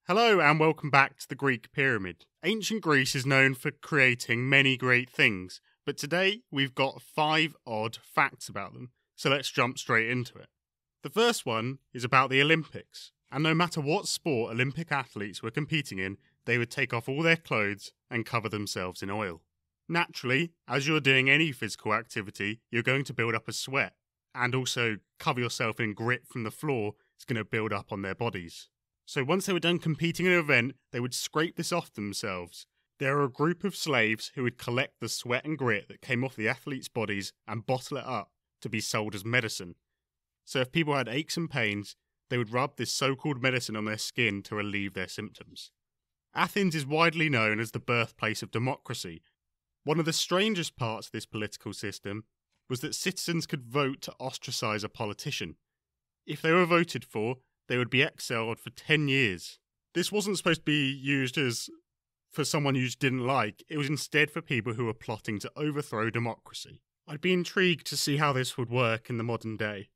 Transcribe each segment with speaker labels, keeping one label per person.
Speaker 1: Hello and welcome back to the Greek pyramid. Ancient Greece is known for creating many great things, but today we've got 5 odd facts about them, so let's jump straight into it. The first one is about the Olympics, and no matter what sport Olympic athletes were competing in, they would take off all their clothes and cover themselves in oil. Naturally, as you're doing any physical activity, you're going to build up a sweat, and also cover yourself in grit from the floor is going to build up on their bodies. So once they were done competing in an event, they would scrape this off themselves. There were a group of slaves who would collect the sweat and grit that came off the athletes' bodies and bottle it up to be sold as medicine. So if people had aches and pains, they would rub this so-called medicine on their skin to relieve their symptoms. Athens is widely known as the birthplace of democracy. One of the strangest parts of this political system was that citizens could vote to ostracize a politician. If they were voted for, they would be exiled for 10 years. This wasn't supposed to be used as for someone you just didn't like. It was instead for people who were plotting to overthrow democracy. I'd be intrigued to see how this would work in the modern day.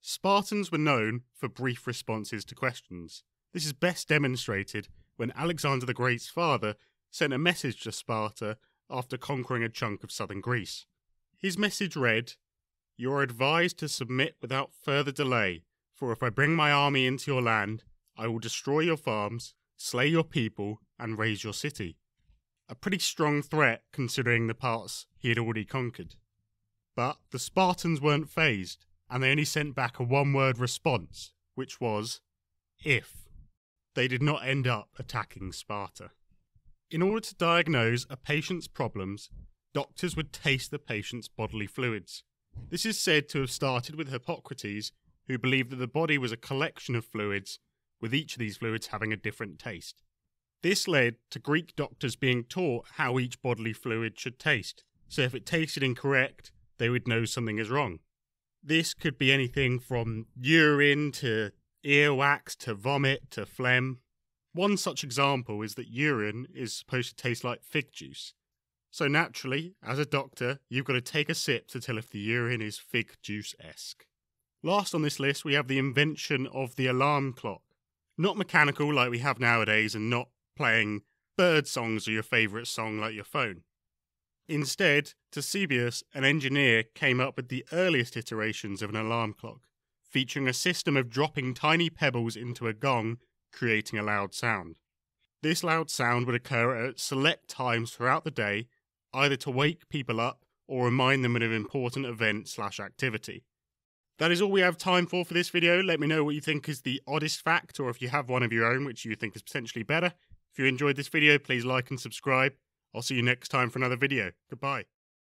Speaker 1: Spartans were known for brief responses to questions. This is best demonstrated when Alexander the Great's father sent a message to Sparta after conquering a chunk of southern Greece. His message read, "You are advised to submit without further delay. For if I bring my army into your land, I will destroy your farms, slay your people, and raze your city." A pretty strong threat considering the parts he had already conquered. But the Spartans weren't fazed, and they only sent back a one-word response, which was, if. They did not end up attacking Sparta. In order to diagnose a patient's problems, doctors would taste the patient's bodily fluids. This is said to have started with Hippocrates, who believed that the body was a collection of fluids, with each of these fluids having a different taste. This led to Greek doctors being taught how each bodily fluid should taste, so if it tasted incorrect, they would know something is wrong. This could be anything from urine to earwax to vomit to phlegm. One such example is that urine is supposed to taste like fig juice. So naturally, as a doctor, you've got to take a sip to tell if the urine is fig juice-esque. Last on this list, we have the invention of the alarm clock. Not mechanical like we have nowadays and not playing bird songs or your favourite song like your phone. Instead, Ctesibius, an engineer, came up with the earliest iterations of an alarm clock, featuring a system of dropping tiny pebbles into a gong, creating a loud sound. This loud sound would occur at select times throughout the day, either to wake people up or remind them of an important event/activity. That is all we have time for this video. Let me know what you think is the oddest fact, or if you have one of your own which you think is potentially better. If you enjoyed this video, please like and subscribe. I'll see you next time for another video. Goodbye.